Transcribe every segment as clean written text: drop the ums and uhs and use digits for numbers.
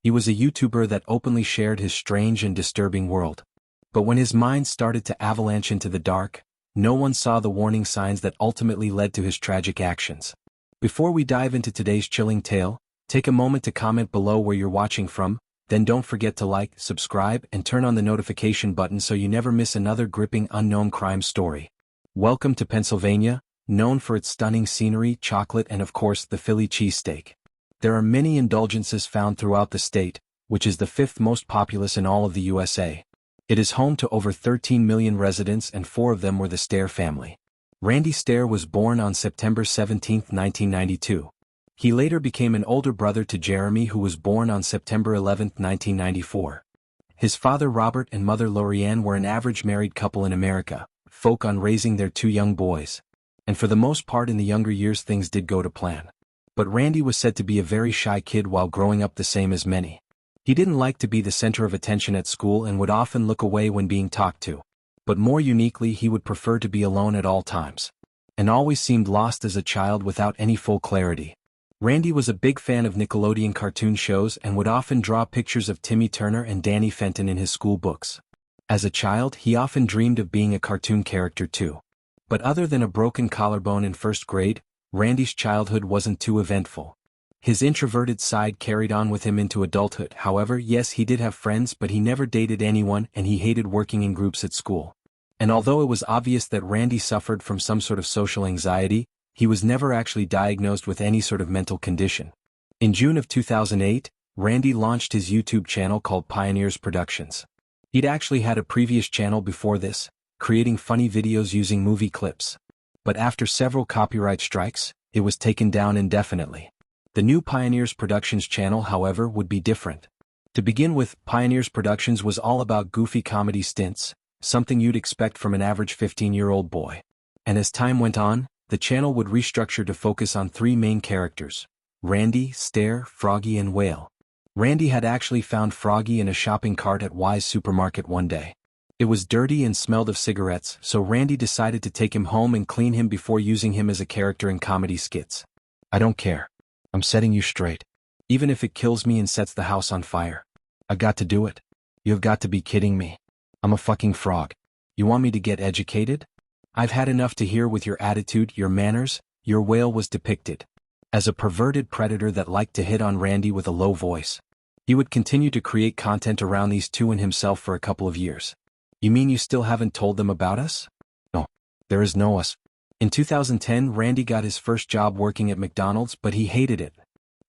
He was a YouTuber that openly shared his strange and disturbing world. But when his mind started to avalanche into the dark, no one saw the warning signs that ultimately led to his tragic actions. Before we dive into today's chilling tale, take a moment to comment below where you're watching from, then don't forget to like, subscribe, and turn on the notification button so you never miss another gripping unknown crime story. Welcome to Pennsylvania, known for its stunning scenery, chocolate, and of course the Philly cheesesteak. There are many indulgences found throughout the state, which is the fifth most populous in all of the USA. It is home to over 13 million residents, and 4 of them were the STAIR family. Randy STAIR was born on September 17, 1992. He later became an older brother to Jeremy, who was born on September 11, 1994. His father Robert and mother Lorianne were an average married couple in America, folk on raising their 2 young boys. And for the most part in the younger years things did go to plan. But Randy was said to be a very shy kid while growing up, the same as many. He didn't like to be the center of attention at school and would often look away when being talked to. But more uniquely, he would prefer to be alone at all times. And always seemed lost as a child without any full clarity. Randy was a big fan of Nickelodeon cartoon shows and would often draw pictures of Timmy Turner and Danny Fenton in his school books. As a child, he often dreamed of being a cartoon character too. But other than a broken collarbone in first grade, Randy's childhood wasn't too eventful. His introverted side carried on with him into adulthood. However, yes, he did have friends, but he never dated anyone, and he hated working in groups at school. And although it was obvious that Randy suffered from some sort of social anxiety, he was never actually diagnosed with any sort of mental condition. In June of 2008, Randy launched his YouTube channel called Pioneers Productions. He'd actually had a previous channel before this, creating funny videos using movie clips. But after several copyright strikes, it was taken down indefinitely. The new Pioneers Productions channel, however, would be different. To begin with, Pioneers Productions was all about goofy comedy stints, something you'd expect from an average 15-year-old boy. And as time went on, the channel would restructure to focus on 3 main characters: Randy, STAIR, Froggy, and Whale. Randy had actually found Froggy in a shopping cart at Weis supermarket one day. It was dirty and smelled of cigarettes, so Randy decided to take him home and clean him before using him as a character in comedy skits. "I don't care. I'm setting you straight. Even if it kills me and sets the house on fire. I got to do it. You've got to be kidding me. I'm a fucking frog. You want me to get educated? I've had enough to hear with your attitude, your manners." Your Whale was depicted as a perverted predator that liked to hit on Randy with a low voice. He would continue to create content around these two and himself for a couple of years. "You mean you still haven't told them about us?" "No. There is no us." In 2010, Randy got his first job working at McDonald's, but he hated it.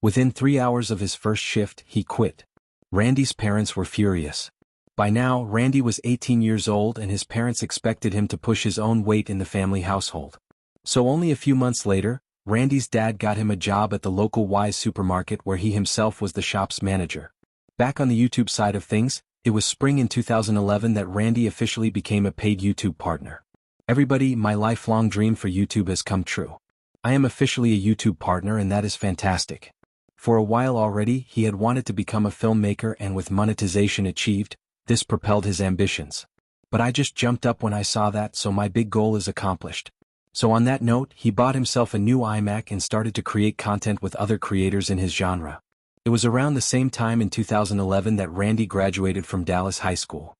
Within 3 hours of his first shift, he quit. Randy's parents were furious. By now, Randy was 18 years old and his parents expected him to push his own weight in the family household. So only a few months later, Randy's dad got him a job at the local Weis supermarket where he himself was the shop's manager. Back on the YouTube side of things, it was spring in 2011 that Randy officially became a paid YouTube partner. "Everybody, my lifelong dream for YouTube has come true. I am officially a YouTube partner, and that is fantastic." For a while already, he had wanted to become a filmmaker, and with monetization achieved, this propelled his ambitions. "But I just jumped up when I saw that, so my big goal is accomplished." So on that note, he bought himself a new iMac and started to create content with other creators in his genre. It was around the same time in 2011 that Randy graduated from Dallas High School.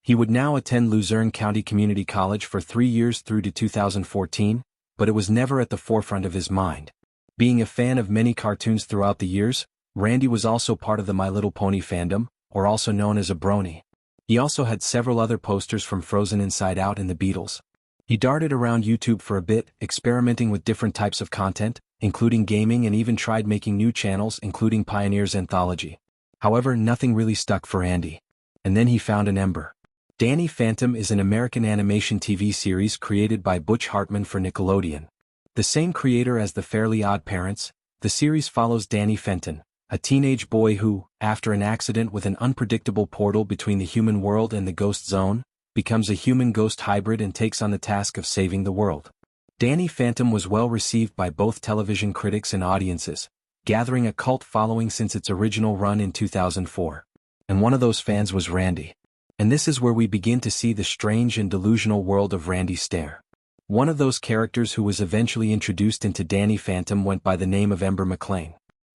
He would now attend Luzerne County Community College for 3 years through to 2014, but it was never at the forefront of his mind. Being a fan of many cartoons throughout the years, Randy was also part of the My Little Pony fandom, or also known as a brony. He also had several other posters from Frozen, Inside Out, and the Beatles. He darted around YouTube for a bit, experimenting with different types of content, including gaming, and even tried making new channels, including Pioneers Anthology. However, nothing really stuck for Andy. And then he found an ember. Danny Phantom is an American animation TV series created by Butch Hartman for Nickelodeon. The same creator as The Fairly Odd Parents, the series follows Danny Fenton, a teenage boy who, after an accident with an unpredictable portal between the human world and the ghost zone, becomes a human-ghost hybrid and takes on the task of saving the world. Danny Phantom was well received by both television critics and audiences, gathering a cult following since its original run in 2004. And one of those fans was Randy. And this is where we begin to see the strange and delusional world of Randy STAIR. One of those characters who was eventually introduced into Danny Phantom went by the name of Ember McLean.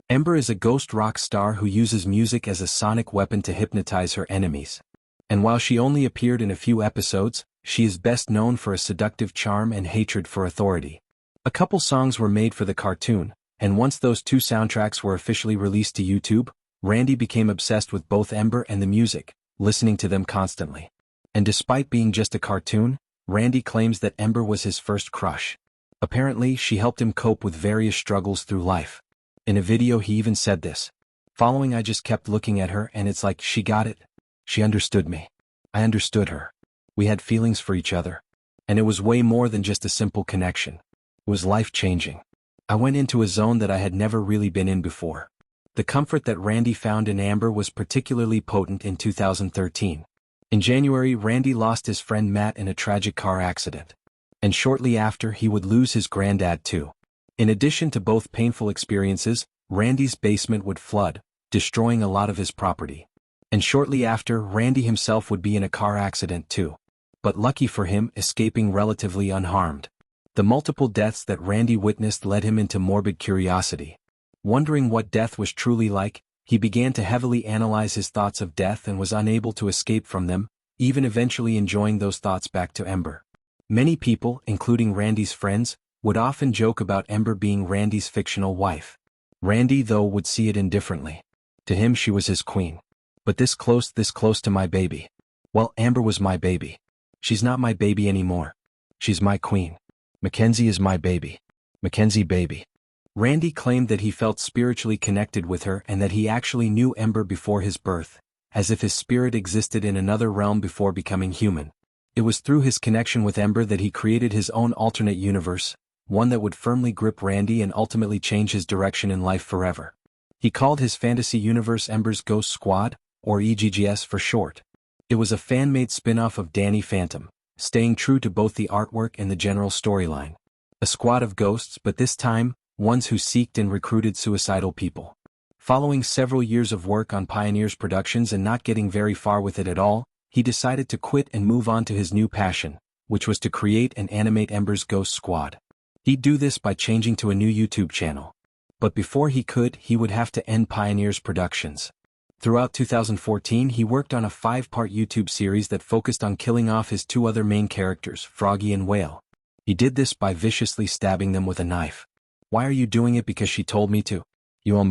Ember is a ghost rock star who uses music as a sonic weapon to hypnotize her enemies. And while she only appeared in a few episodes, she is best known for a seductive charm and hatred for authority. A couple songs were made for the cartoon, and once those two soundtracks were officially released to YouTube, Randy became obsessed with both Ember and the music, listening to them constantly. And despite being just a cartoon, Randy claims that Ember was his first crush. Apparently, she helped him cope with various struggles through life. In a video he even said this. Following, I just kept looking at her and it's like she got it. She understood me. I understood her. We had feelings for each other. And it was way more than just a simple connection. It was life-changing. I went into a zone that I had never really been in before. The comfort that Randy found in Amber was particularly potent in 2013. In January, Randy lost his friend Matt in a tragic car accident. And shortly after, he would lose his granddad too. In addition to both painful experiences, Randy's basement would flood, destroying a lot of his property. And shortly after, Randy himself would be in a car accident too. But lucky for him, escaping relatively unharmed. The multiple deaths that Randy witnessed led him into morbid curiosity. Wondering what death was truly like, he began to heavily analyze his thoughts of death and was unable to escape from them, even eventually enjoying those thoughts back to Ember. Many people, including Randy's friends, would often joke about Ember being Randy's fictional wife. Randy, though, would see it indifferently. To him, she was his queen. But this close to my baby. Well, Amber was my baby. She's not my baby anymore. She's my queen. Mackenzie is my baby. Mackenzie baby. Randy claimed that he felt spiritually connected with her and that he actually knew Ember before his birth, as if his spirit existed in another realm before becoming human. It was through his connection with Ember that he created his own alternate universe, one that would firmly grip Randy and ultimately change his direction in life forever. He called his fantasy universe Ember's Ghost Squad, or EGGS for short. It was a fan-made spin-off of Danny Phantom, staying true to both the artwork and the general storyline. A squad of ghosts, but this time, ones who seeked and recruited suicidal people. Following several years of work on Pioneers Productions and not getting very far with it at all, he decided to quit and move on to his new passion, which was to create and animate Ember's Ghost Squad. He'd do this by changing to a new YouTube channel. But before he could, he would have to end Pioneers Productions. Throughout 2014, he worked on a 5-part YouTube series that focused on killing off his two other main characters, Froggy and Whale. He did this by viciously stabbing them with a knife. Why are you doing it? Because she told me to.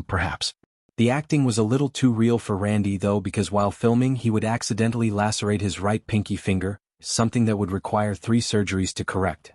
Perhaps. The acting was a little too real for Randy though, because while filming he would accidentally lacerate his right pinky finger, something that would require 3 surgeries to correct.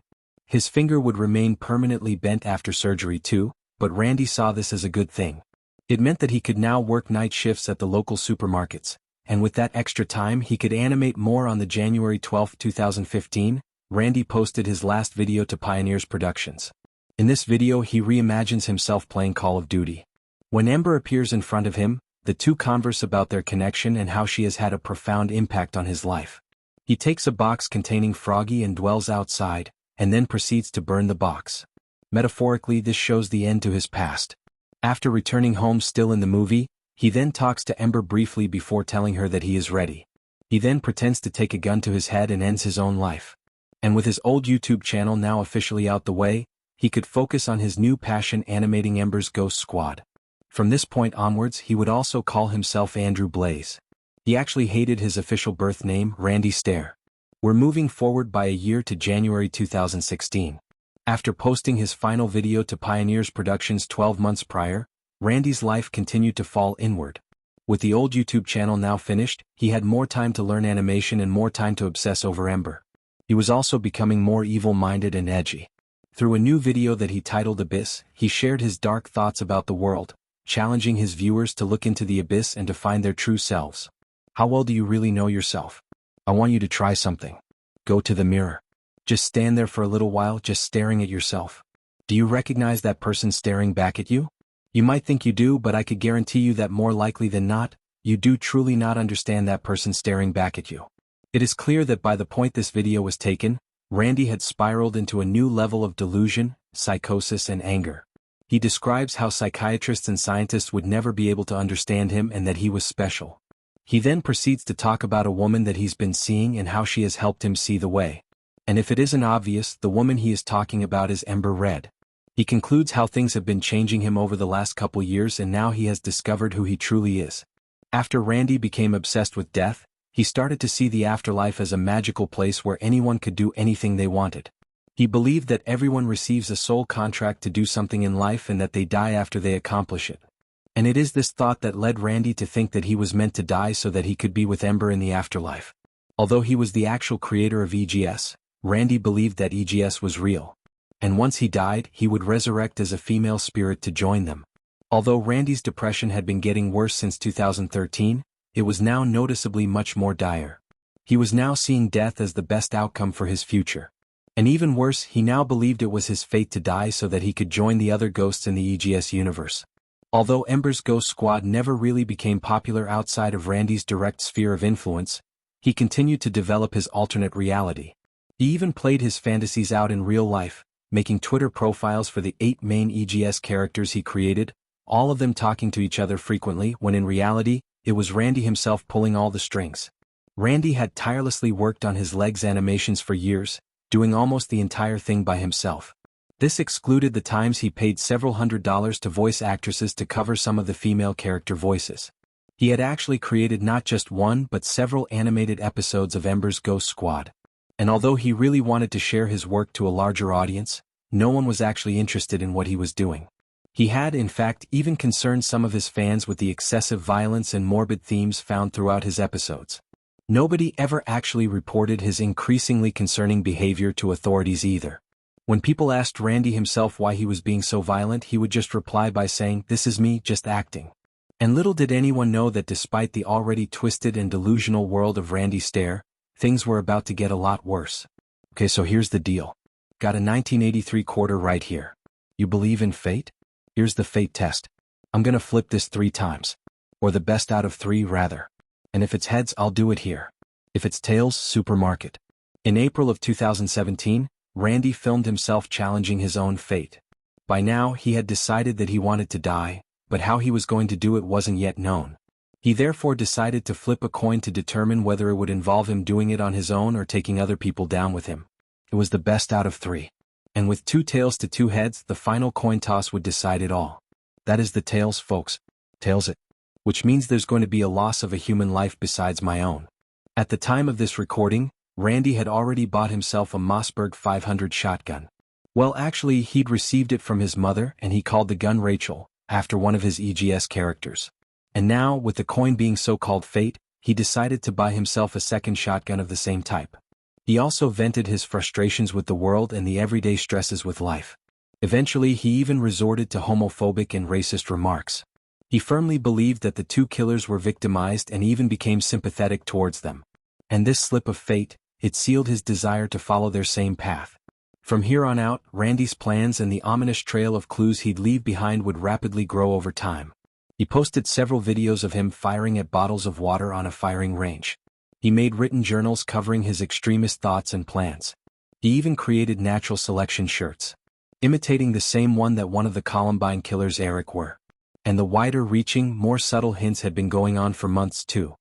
His finger would remain permanently bent after surgery too, but Randy saw this as a good thing. It meant that he could now work night shifts at the local supermarkets, and with that extra time he could animate more. On the January 12, 2015, Randy posted his last video to Pioneers Productions. In this video he reimagines himself playing Call of Duty. When Ember appears in front of him, the two converse about their connection and how she has had a profound impact on his life. He takes a box containing Froggy and dwells outside, and then proceeds to burn the box. Metaphorically, this shows the end to his past. After returning home still in the movie, he then talks to Ember briefly before telling her that he is ready. He then pretends to take a gun to his head and ends his own life. And with his old YouTube channel now officially out the way, he could focus on his new passion, animating Ember's Ghost Squad. From this point onwards, he would also call himself Andrew Blaze. He actually hated his official birth name, Randy STAIR. We're moving forward by a year to January 2016. After posting his final video to Pioneers Productions 12 months prior, Randy's life continued to fall inward. With the old YouTube channel now finished, he had more time to learn animation and more time to obsess over Ember. He was also becoming more evil-minded and edgy. Through a new video that he titled Abyss, he shared his dark thoughts about the world, challenging his viewers to look into the abyss and to find their true selves. How well do you really know yourself? I want you to try something. Go to the mirror. Just stand there for a little while, just staring at yourself. Do you recognize that person staring back at you? You might think you do, but I could guarantee you that more likely than not, you do truly not understand that person staring back at you. It is clear that by the point this video was taken, Randy had spiraled into a new level of delusion, psychosis and anger. He describes how psychiatrists and scientists would never be able to understand him and that he was special. He then proceeds to talk about a woman that he's been seeing and how she has helped him see the way. And if it isn't obvious, the woman he is talking about is Ember Red. He concludes how things have been changing him over the last couple years and now he has discovered who he truly is. After Randy became obsessed with death, he started to see the afterlife as a magical place where anyone could do anything they wanted. He believed that everyone receives a soul contract to do something in life and that they die after they accomplish it. And it is this thought that led Randy to think that he was meant to die so that he could be with Ember in the afterlife. Although he was the actual creator of EGS, Randy believed that EGS was real. And once he died, he would resurrect as a female spirit to join them. Although Randy's depression had been getting worse since 2013, it was now noticeably much more dire. He was now seeing death as the best outcome for his future. And even worse, he now believed it was his fate to die so that he could join the other ghosts in the EGS universe. Although Ember's Ghost Squad never really became popular outside of Randy's direct sphere of influence, he continued to develop his alternate reality. He even played his fantasies out in real life, making Twitter profiles for the 8 main EGS characters he created, all of them talking to each other frequently when in reality, it was Randy himself pulling all the strings. Randy had tirelessly worked on his legs animations for years, doing almost the entire thing by himself. This excluded the times he paid several $100s to voice actresses to cover some of the female character voices. He had actually created not just one but several animated episodes of Ember's Ghost Squad. And although he really wanted to share his work to a larger audience, no one was actually interested in what he was doing. He had, in fact, even concerned some of his fans with the excessive violence and morbid themes found throughout his episodes. Nobody ever actually reported his increasingly concerning behavior to authorities either. When people asked Randy himself why he was being so violent, he would just reply by saying, "This is me, just acting." And little did anyone know that despite the already twisted and delusional world of Randy STAIR, things were about to get a lot worse. Okay, so here's the deal. Got a 1983 quarter right here. You believe in fate? Here's the fate test. I'm gonna flip this 3 times. Or the best out of 3 rather. And if it's heads, I'll do it here. If it's tails, supermarket. In April of 2017, Randy filmed himself challenging his own fate. By now, he had decided that he wanted to die, but how he was going to do it wasn't yet known. He therefore decided to flip a coin to determine whether it would involve him doing it on his own or taking other people down with him. It was the best out of 3. And with 2 tails to 2 heads, the final coin toss would decide it all. That is the tails, folks. Tails it. Which means there's going to be a loss of a human life besides my own. At the time of this recording, Randy had already bought himself a Mossberg 500 shotgun. Well, actually, he'd received it from his mother and he called the gun Rachel, after one of his EGS characters. And now, with the coin being so-called fate, he decided to buy himself a second shotgun of the same type. He also vented his frustrations with the world and the everyday stresses with life. Eventually, he even resorted to homophobic and racist remarks. He firmly believed that the 2 killers were victimized and even became sympathetic towards them. And this slip of fate, it sealed his desire to follow their same path. From here on out, Randy's plans and the ominous trail of clues he'd leave behind would rapidly grow over time. He posted several videos of him firing at bottles of water on a firing range. He made written journals covering his extremist thoughts and plans. He even created natural selection shirts, imitating the same one that one of the Columbine killers Eric wore. And the wider-reaching, more subtle hints had been going on for months too.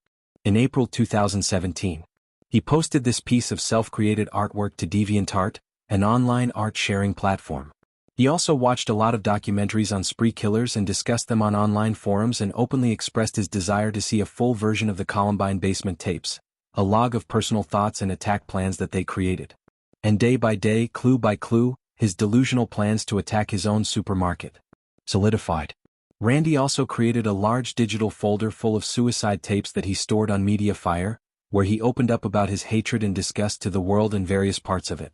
In April 2017, he posted this piece of self-created artwork to DeviantArt, an online art-sharing platform. He also watched a lot of documentaries on spree killers and discussed them on online forums and openly expressed his desire to see a full version of the Columbine basement tapes, a log of personal thoughts and attack plans that they created. And day by day, clue by clue, his delusional plans to attack his own supermarket solidified. Randy also created a large digital folder full of suicide tapes that he stored on Mediafire, where he opened up about his hatred and disgust to the world and various parts of it.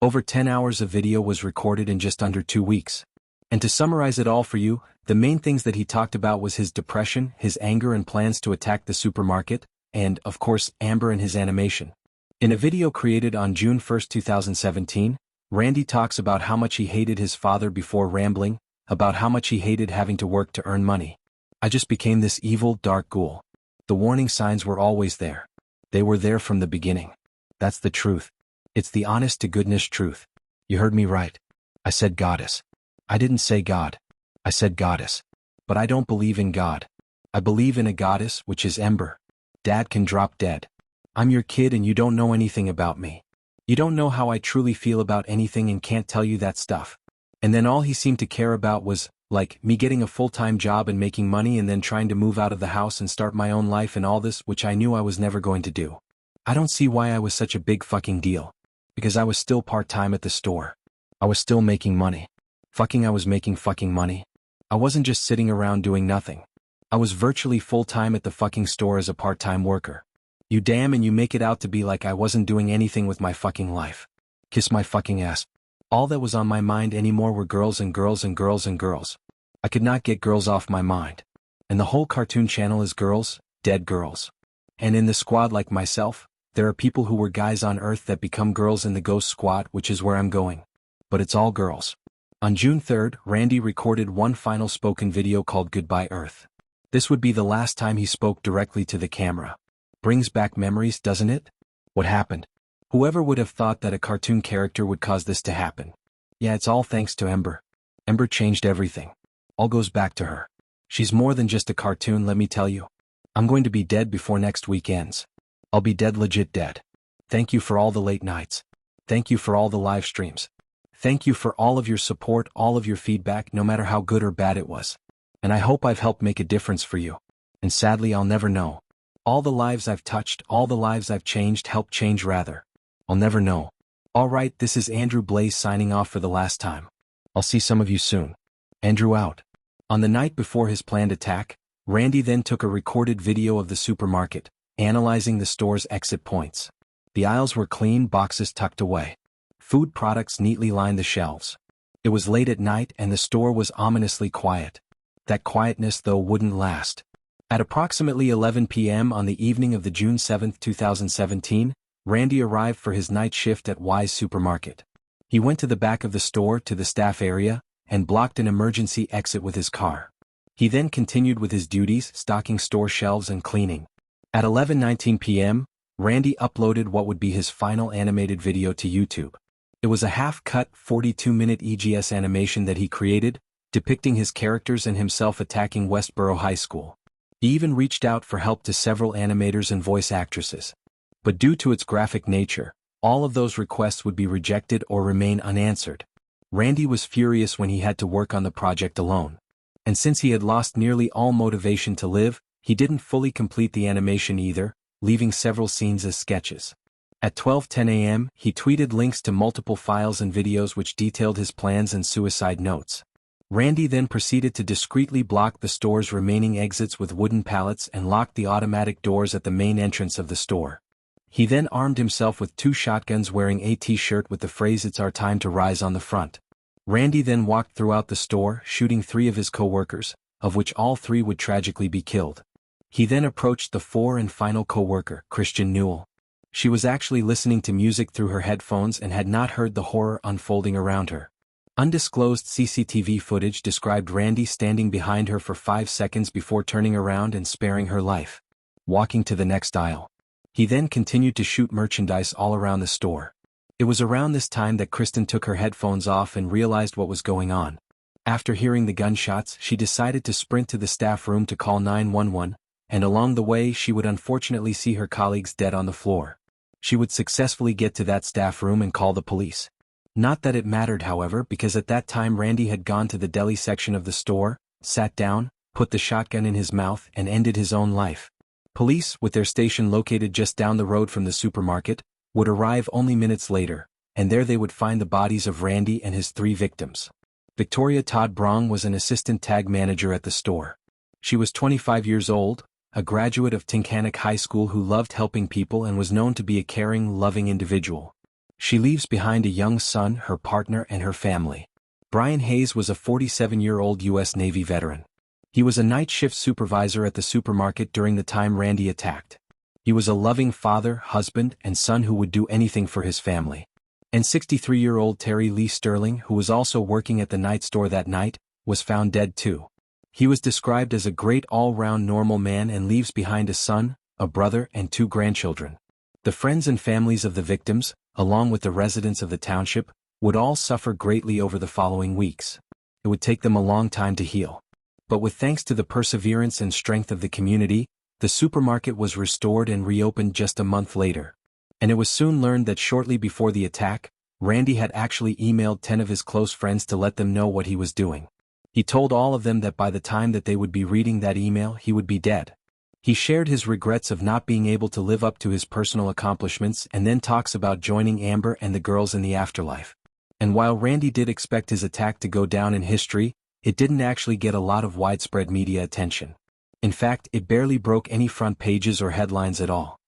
Over 10 hours of video was recorded in just under 2 weeks. And to summarize it all for you, the main things that he talked about was his depression, his anger and plans to attack the supermarket, and, of course, Amber and his animation. In a video created on June 1, 2017, Randy talks about how much he hated his father before rambling, about how much he hated having to work to earn money. I just became this evil, dark ghoul. The warning signs were always there. They were there from the beginning. That's the truth. It's the honest-to-goodness truth. You heard me right. I said goddess. I didn't say God. I said goddess. But I don't believe in God. I believe in a goddess, which is Ember. Dad can drop dead. I'm your kid and you don't know anything about me. You don't know how I truly feel about anything and can't tell you that stuff. And then all he seemed to care about was, like, me getting a full-time job and making money and then trying to move out of the house and start my own life and all this, which I knew I was never going to do. I don't see why I was such a big fucking deal. Because I was still part-time at the store. I was still making money. I was making fucking money. I wasn't just sitting around doing nothing. I was virtually full-time at the fucking store as a part-time worker. You damn, and you make it out to be like I wasn't doing anything with my fucking life. Kiss my fucking ass. All that was on my mind anymore were girls and girls and girls and girls. I could not get girls off my mind. And the whole cartoon channel is girls, dead girls. And in the squad like myself, there are people who were guys on Earth that become girls in the Ghost Squad, which is where I'm going. But it's all girls. On June 3rd, Randy recorded one final spoken video called Goodbye Earth. This would be the last time he spoke directly to the camera. Brings back memories, doesn't it? What happened? Whoever would have thought that a cartoon character would cause this to happen? Yeah, it's all thanks to Ember. Ember changed everything. All goes back to her. She's more than just a cartoon, let me tell you. I'm going to be dead before next week ends. I'll be dead, legit dead. Thank you for all the late nights. Thank you for all the live streams. Thank you for all of your support, all of your feedback, no matter how good or bad it was. And I hope I've helped make a difference for you. And sadly, I'll never know. All the lives I've touched, all the lives I've changed, helped change rather. I'll never know. Alright, this is Andrew Blaze signing off for the last time. I'll see some of you soon. Andrew out. On the night before his planned attack, Randy then took a recorded video of the supermarket, analyzing the store's exit points. The aisles were clean, boxes tucked away. Food products neatly lined the shelves. It was late at night and the store was ominously quiet. That quietness, though, wouldn't last. At approximately 11 p.m. on the evening of the June 7, 2017, Randy arrived for his night shift at Wise Supermarket. He went to the back of the store to the staff area and blocked an emergency exit with his car. He then continued with his duties, stocking store shelves and cleaning. At 11:19 p.m., Randy uploaded what would be his final animated video to YouTube. It was a half-cut, 42-minute EGS animation that he created, depicting his characters and himself attacking Westboro High School. He even reached out for help to several animators and voice actresses. But due to its graphic nature, all of those requests would be rejected or remain unanswered. Randy was furious when he had to work on the project alone. And since he had lost nearly all motivation to live, he didn't fully complete the animation either, leaving several scenes as sketches. At 12:10 a.m., he tweeted links to multiple files and videos which detailed his plans and suicide notes. Randy then proceeded to discreetly block the store's remaining exits with wooden pallets and locked the automatic doors at the main entrance of the store. He then armed himself with 2 shotguns, wearing a t-shirt with the phrase "It's our time to rise" on the front. Randy then walked throughout the store, shooting 3 of his co-workers, of which all 3 would tragically be killed. He then approached the 4th and final co-worker, Christian Newell. She was actually listening to music through her headphones and had not heard the horror unfolding around her. Undisclosed CCTV footage described Randy standing behind her for 5 seconds before turning around and sparing her life. Walking to the next aisle. He then continued to shoot merchandise all around the store. It was around this time that Kristen took her headphones off and realized what was going on. After hearing the gunshots, she decided to sprint to the staff room to call 911, and along the way she would unfortunately see her colleagues dead on the floor. She would successfully get to that staff room and call the police. Not that it mattered, however, because at that time Randy had gone to the deli section of the store, sat down, put the shotgun in his mouth and ended his own life. Police, with their station located just down the road from the supermarket, would arrive only minutes later, and there they would find the bodies of Randy and his 3 victims. Victoria Todd Brong was an assistant tag manager at the store. She was 25 years old, a graduate of Tincanic High School who loved helping people and was known to be a caring, loving individual. She leaves behind a young son, her partner, and her family. Brian Hayes was a 47-year-old U.S. Navy veteran. He was a night shift supervisor at the supermarket during the time Randy attacked. He was a loving father, husband, and son who would do anything for his family. And 63-year-old Terry Lee Sterling, who was also working at the night store that night, was found dead too. He was described as a great all-round normal man and leaves behind a son, a brother, and 2 grandchildren. The friends and families of the victims, along with the residents of the township, would all suffer greatly over the following weeks. It would take them a long time to heal. But with thanks to the perseverance and strength of the community, the supermarket was restored and reopened just a month later. And it was soon learned that shortly before the attack, Randy had actually emailed 10 of his close friends to let them know what he was doing. He told all of them that by the time that they would be reading that email he would be dead. He shared his regrets of not being able to live up to his personal accomplishments and then talks about joining Amber and the girls in the afterlife. And while Randy did expect his attack to go down in history, it didn't actually get a lot of widespread media attention. In fact, it barely broke any front pages or headlines at all.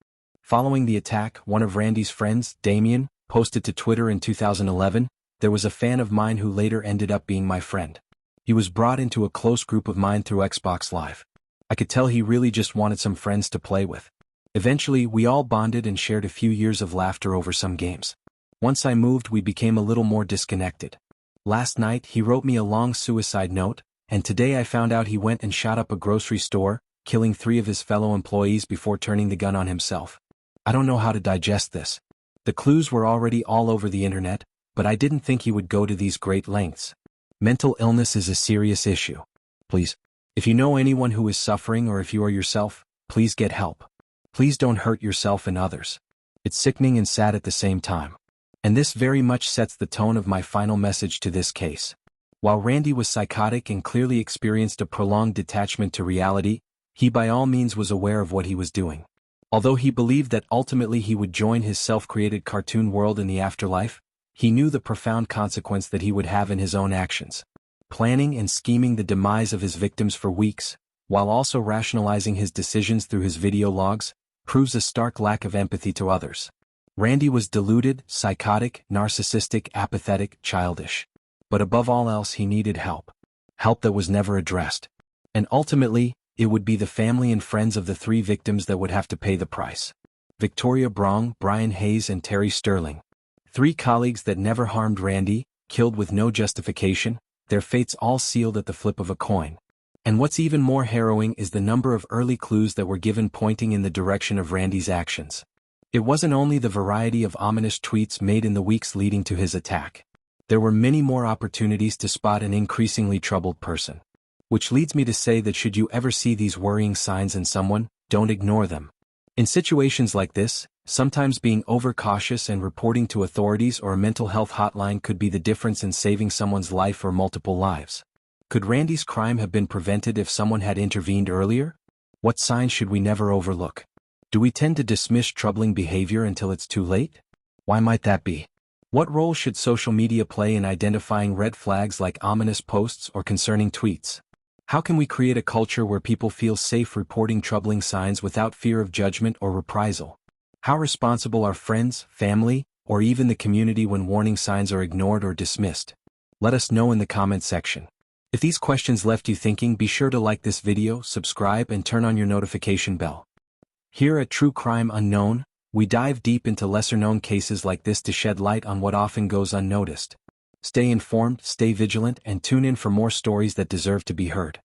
Following the attack, one of Randy's friends, Damien, posted to Twitter in 2011, "There was a fan of mine who later ended up being my friend. He was brought into a close group of mine through Xbox Live. I could tell he really just wanted some friends to play with. Eventually, we all bonded and shared a few years of laughter over some games. Once I moved, we became a little more disconnected. Last night, he wrote me a long suicide note, and today I found out he went and shot up a grocery store, killing 3 of his fellow employees before turning the gun on himself. I don't know how to digest this. The clues were already all over the internet, but I didn't think he would go to these great lengths. Mental illness is a serious issue. Please, if you know anyone who is suffering or if you are yourself, please get help. Please don't hurt yourself and others. It's sickening and sad at the same time. And this very much sets the tone of my final message to this case. While Randy was psychotic and clearly experienced a prolonged detachment to reality, he by all means was aware of what he was doing. Although he believed that ultimately he would join his self-created cartoon world in the afterlife, he knew the profound consequence that he would have in his own actions. Planning and scheming the demise of his victims for weeks, while also rationalizing his decisions through his video logs, proves a stark lack of empathy to others. Randy was deluded, psychotic, narcissistic, apathetic, childish. But above all else he needed help. Help that was never addressed. And ultimately, it would be the family and friends of the 3 victims that would have to pay the price. Victoria Brong, Brian Hayes and Terry Sterling. 3 colleagues that never harmed Randy, killed with no justification, their fates all sealed at the flip of a coin. And what's even more harrowing is the number of early clues that were given pointing in the direction of Randy's actions. It wasn't only the variety of ominous tweets made in the weeks leading to his attack. There were many more opportunities to spot an increasingly troubled person. Which leads me to say that should you ever see these worrying signs in someone, don't ignore them. In situations like this, sometimes being overcautious and reporting to authorities or a mental health hotline could be the difference in saving someone's life or multiple lives. Could Randy's crime have been prevented if someone had intervened earlier? What signs should we never overlook? Do we tend to dismiss troubling behavior until it's too late? Why might that be? What role should social media play in identifying red flags like ominous posts or concerning tweets? How can we create a culture where people feel safe reporting troubling signs without fear of judgment or reprisal? How responsible are friends, family, or even the community when warning signs are ignored or dismissed? Let us know in the comment section. If these questions left you thinking, be sure to like this video, subscribe, and turn on your notification bell. Here at True Crime Unknown, we dive deep into lesser-known cases like this to shed light on what often goes unnoticed. Stay informed, stay vigilant, and tune in for more stories that deserve to be heard.